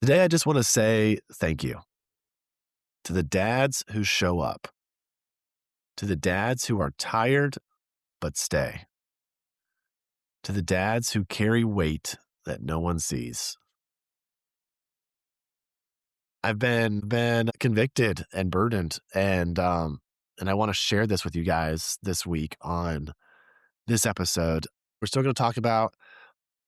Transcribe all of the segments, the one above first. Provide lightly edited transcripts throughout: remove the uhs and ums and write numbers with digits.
Today, I just want to say thank you to the dads who show up, to the dads who are tired but stay, to the dads who carry weight that no one sees. I've been convicted and burdened, and I want to share this with you guys this week on this episode. We're still going to talk about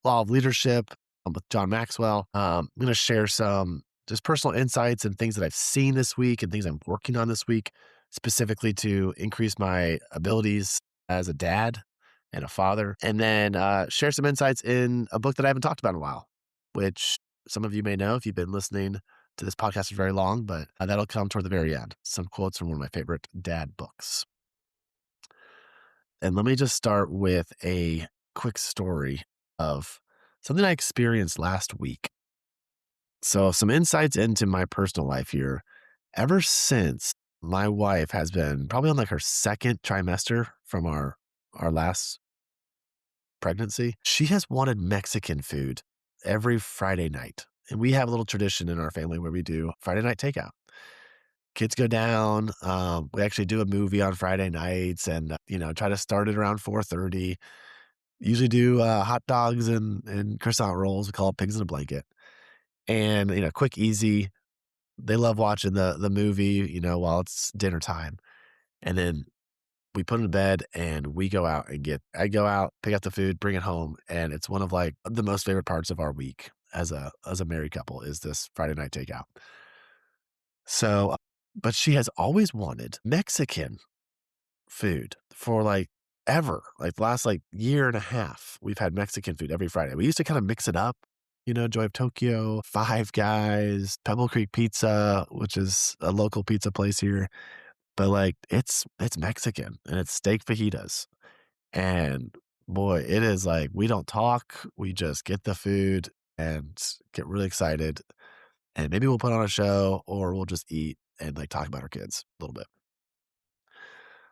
law of leadership with John Maxwell. I'm going to share some just personal insights and things that I've seen this week and things I'm working on this week, specifically to increase my abilities as a dad and a father. And then share some insights in a book that I haven't talked about in a while, which some of you may know if you've been listening to this podcast for very long, but that'll come toward the very end. Some quotes from one of my favorite dad books. And let me just start with a quick story of something I experienced last week. So, some insights into my personal life here. Ever since my wife has been probably on like her second trimester from our last pregnancy, she has wanted Mexican food every Friday night. And we have a little tradition in our family where we do Friday night takeout. Kids go down. We actually do a movie on Friday nights, and try to start it around 4:30. Usually do hot dogs and croissant rolls. We call it pigs in a blanket. And quick, easy. They love watching the movie, while it's dinner time. And then we put them to bed and we go out I go out, pick up the food, bring it home. And it's one of like the most favorite parts of our week as a married couple is this Friday night takeout. So, but she has always wanted Mexican food for like ever. Like the last like year and a half, we've had Mexican food every Friday. We used to kind of mix it up, Joy of Tokyo, Five Guys, Pebble Creek Pizza, which is a local pizza place here. But like it's Mexican and it's steak fajitas. And boy, it is like we don't talk, we just get the food and get really excited. And maybe we'll put on a show or we'll just eat and like talk about our kids a little bit.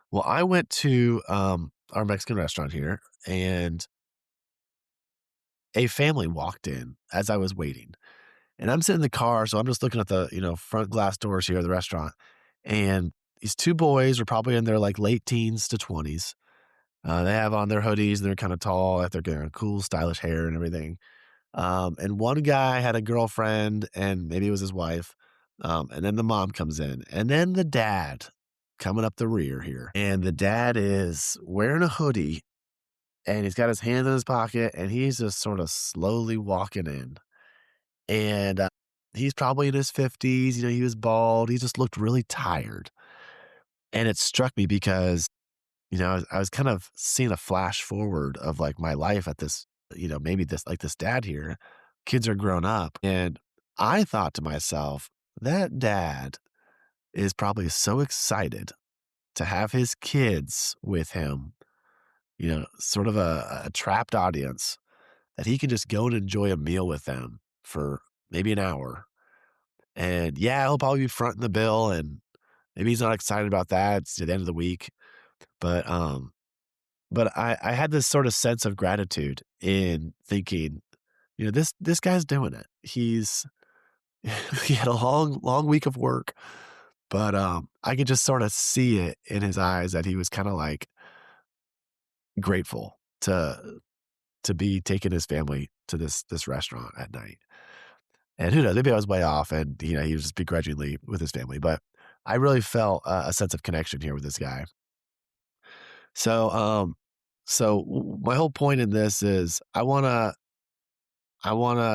Well, I went to our Mexican restaurant here and a family walked in as I was waiting. And I'm sitting in the car, so I'm just looking at the, front glass doors here of the restaurant. And these two boys were probably in their like late teens to 20s. They have on their hoodies and they're kind of tall, like they're got cool, stylish hair and everything. And one guy had a girlfriend and maybe it was his wife. And then the mom comes in. And then the dad coming up the rear here. And the dad is wearing a hoodie and he's got his hands in his pocket and he's just sort of slowly walking in. And he's probably in his 50s. He was bald. He just looked really tired. And it struck me because, I was kind of seeing a flash forward of like my life at this, maybe this dad here. Kids are grown up. And I thought to myself, that dad is probably so excited to have his kids with him, sort of a trapped audience that he can just go and enjoy a meal with them for maybe an hour. And yeah, he'll probably be fronting the bill and maybe he's not excited about that. It's at the end of the week. But I had this sort of sense of gratitude in thinking, this guy's doing it. He had a long week of work, but I could just sort of see it in his eyes that he was kind of like grateful to be taking his family to this restaurant at night. And who knows, maybe I was way off and, he was just begrudgingly with his family, but I really felt a sense of connection here with this guy. So my whole point in this is I wanna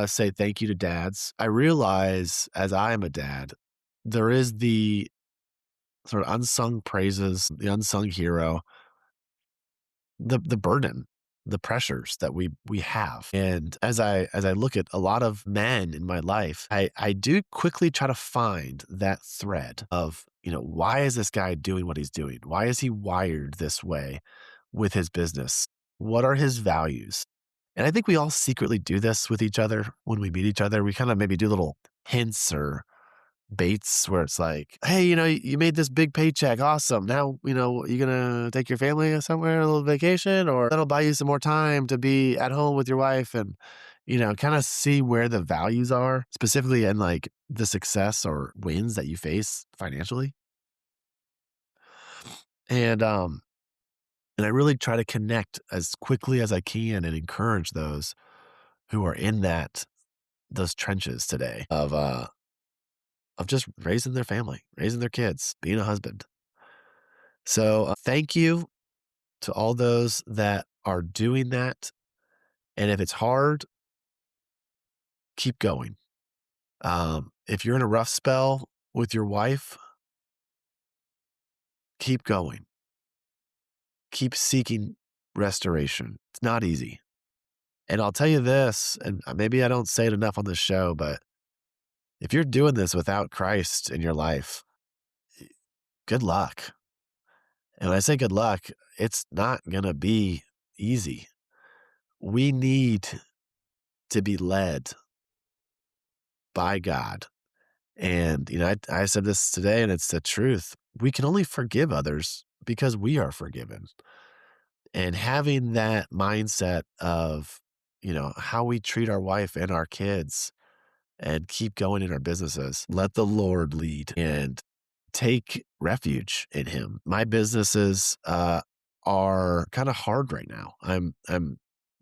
say thank you to dads. I realize as I am a dad, there is the sort of unsung praises, the unsung hero, the burden, the pressures that we have. And as I look at a lot of men in my life, I do quickly try to find that thread of, why is this guy doing what he's doing? Why is he wired this way with his business? What are his values? And I think we all secretly do this with each other when we meet each other. We kind of maybe do little hints or baits where it's like, hey, you made this big paycheck. Awesome. Now, you going to take your family somewhere, a little vacation, or that'll buy you some more time to be at home with your wife. And, kind of see where the values are, specifically in like the success or wins that you face financially. And I really try to connect as quickly as I can and encourage those who are in those trenches today of just raising their family, raising their kids, being a husband. So thank you to all those that are doing that. And if it's hard, keep going. If you're in a rough spell with your wife, keep going. Keep seeking restoration. It's not easy. And I'll tell you this, and maybe I don't say it enough on this show, but if you're doing this without Christ in your life, good luck. And when I say good luck, it's not going to be easy. We need to be led by God. And, I said this today, and it's the truth. We can only forgive others because we are forgiven. And having that mindset of, how we treat our wife and our kids and keep going in our businesses, let the Lord lead and take refuge in him. My businesses are kind of hard right now. I'm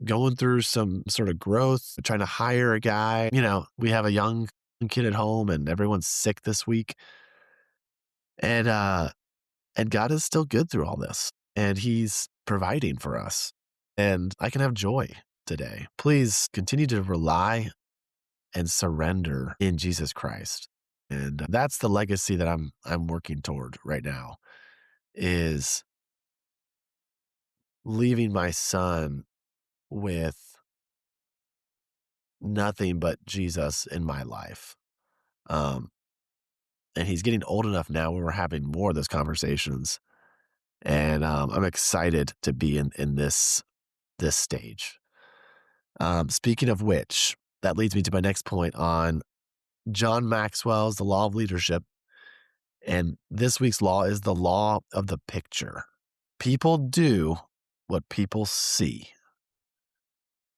going through some sort of growth, trying to hire a guy. We have a young kid at home and everyone's sick this week. And God is still good through all this. And he's providing for us. And I can have joy today. Please continue to rely and surrender in Jesus Christ. And that's the legacy that I'm working toward right now is leaving my son with nothing but Jesus in my life. Um, and he's getting old enough now where we're having more of those conversations. And I'm excited to be in this stage. Speaking of which, that leads me to my next point on John Maxwell's The Law of Leadership. And this week's law is the law of the picture. People do what people see.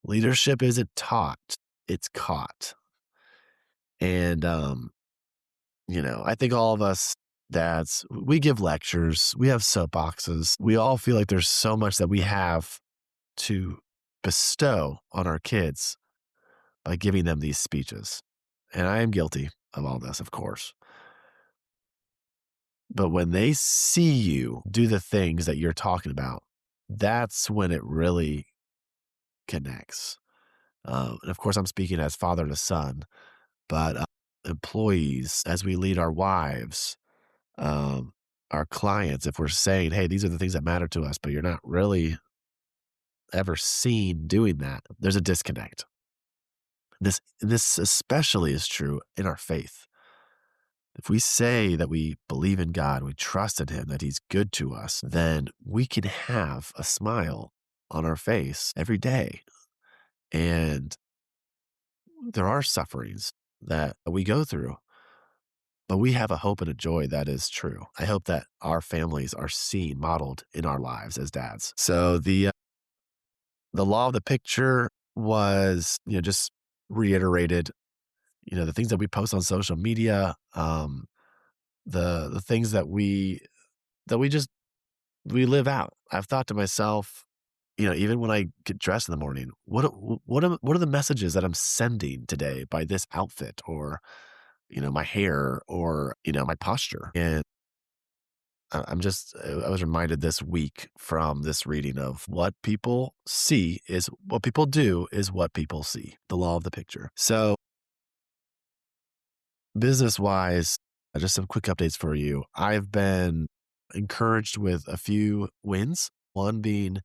Leadership isn't taught, it's caught. And, I think all of us dads, we give lectures, we have soapboxes. We all feel like there's so much that we have to bestow on our kids by giving them these speeches. And I am guilty of all this, of course. But when they see you do the things that you're talking about, that's when it really connects. And of course, I'm speaking as father to son, but employees, as we lead our wives, um, our clients, if we're saying, hey, these are the things that matter to us, but you're not really ever seen doing that, there's a disconnect. This especially is true in our faith. If we say that we believe in God, we trust in him, that he's good to us, then we can have a smile on our face every day. And there are sufferings that we go through, but we have a hope and a joy that is true. I hope that our families are seen modeled in our lives as dads. So the law of the picture was, just reiterated, the things that we post on social media, the things that we just we live out. I've thought to myself, even when I get dressed in the morning, what are the messages that I'm sending today by this outfit or, my hair or, my posture? And I was reminded this week from this reading of what people see is what people do is what people see, the law of the picture. So business wise, just some quick updates for you. I've been encouraged with a few wins. One being,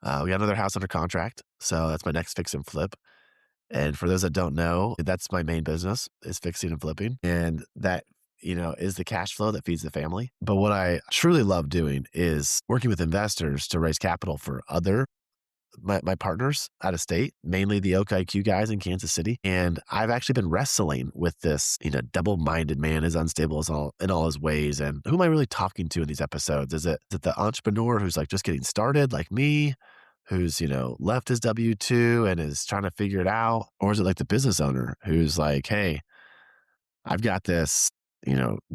we got another house under contract. So that's my next fix and flip. And for those that don't know, that's my main business is fixing and flipping. And that, is the cash flow that feeds the family. But what I truly love doing is working with investors to raise capital for my partners out of state, mainly the OKIQ guys in Kansas City. And I've actually been wrestling with this, double-minded man is unstable in all his ways. And who am I really talking to in these episodes? Is it the entrepreneur who's like just getting started like me, who's, left his W-2 and is trying to figure it out? Or is it like the business owner who's like, hey, I've got this,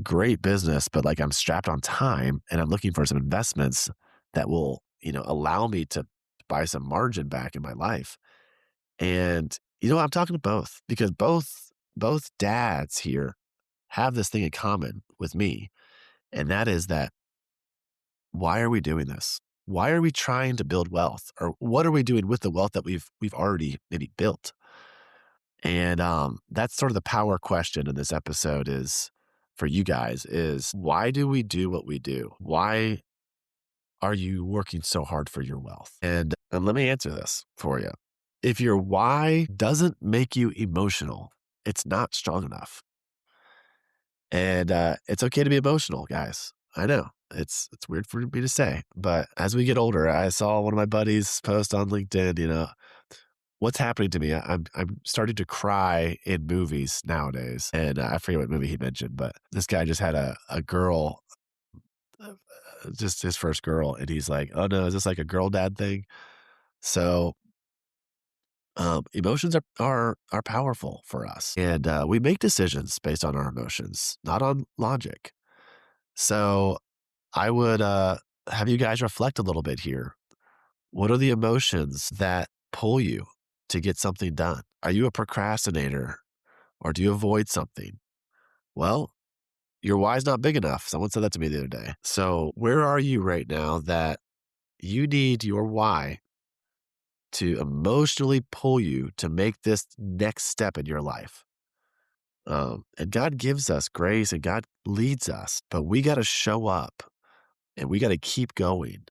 great business, but like I'm strapped on time and I'm looking for some investments that will, allow me to buy some margin back in my life. And, I'm talking to both because both dads here have this thing in common with me. And that is that why are we doing this? Why are we trying to build wealth? Or what are we doing with the wealth that we've already maybe built? And that's sort of the power question in this episode is for you guys is why do we do what we do? Why are you working so hard for your wealth? And let me answer this for you. If your why doesn't make you emotional, it's not strong enough. And it's okay to be emotional, guys. I know it's weird for me to say, but as we get older, I saw one of my buddies post on LinkedIn, what's happening to me? I'm starting to cry in movies nowadays, and I forget what movie he mentioned, but this guy just had a girl, uh, just his first girl, and he's like, "Oh no, is this like a girl dad thing?" So emotions are powerful for us, and we make decisions based on our emotions, not on logic. So I would have you guys reflect a little bit here. What are the emotions that pull you to get something done? Are you a procrastinator or do you avoid something? Well, your why's not big enough. Someone said that to me the other day. So, where are you right now that you need your why to emotionally pull you to make this next step in your life? And God gives us grace and God leads us, but we got to show up and we got to keep going.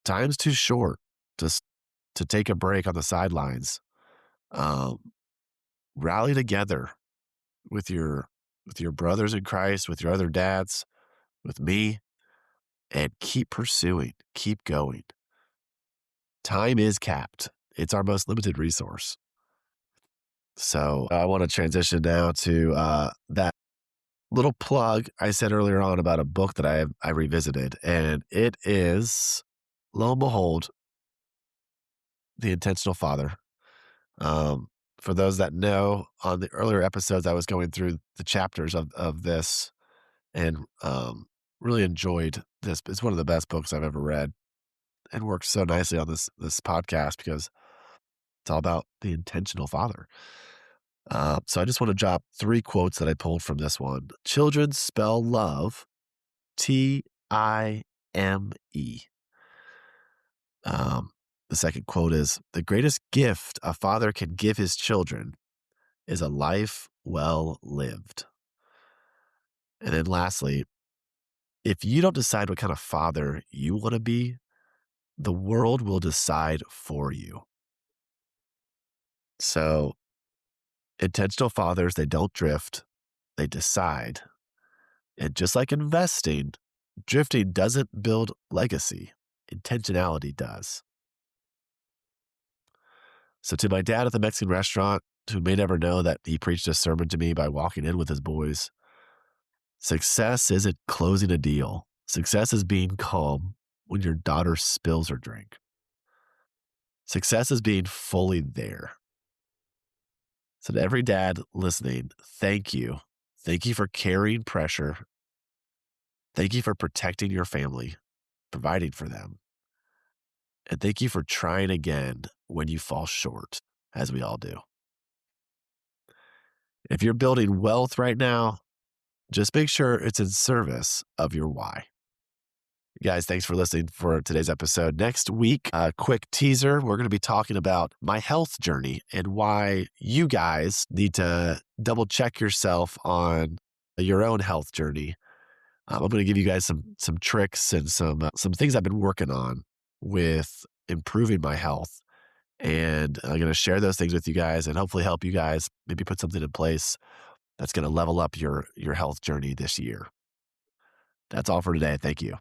Time's too short to to take a break on the sidelines. Um, Rally together with your brothers in Christ, with your other dads, with me, and keep pursuing, keep going. Time is capped. It's our most limited resource. So I want to transition now to that little plug I said earlier on about a book that I revisited, and it is, lo and behold, The Intentional Father. Um, for those that know, on the earlier episodes, I was going through the chapters of this and really enjoyed this. It's one of the best books I've ever read and works so nicely on this podcast because it's all about the intentional father. So I just want to drop three quotes that I pulled from this one. Children spell love Time. The second quote is the greatest gift a father can give his children is a life well lived. And then lastly, if you don't decide what kind of father you want to be, the world will decide for you. So, intentional fathers, they don't drift, they decide. And just like investing, drifting doesn't build legacy, intentionality does. So, to my dad at the Mexican restaurant, who may never know that he preached a sermon to me by walking in with his boys, success isn't closing a deal. Success is being calm when your daughter spills her drink. Success is being fully there. So, to every dad listening, thank you. Thank you for carrying pressure. Thank you for protecting your family, providing for them. And thank you for trying again when you fall short, as we all do. If you're building wealth right now, just make sure it's in service of your why. Guys, thanks for listening for today's episode. Next week, a quick teaser. We're going to be talking about my health journey and why you guys need to double check yourself on your own health journey. I'm going to give you guys some tricks and some things I've been working on with improving my health. And I'm going to share those things with you guys and hopefully help you guys maybe put something in place that's going to level up your health journey this year. That's all for today. Thank you.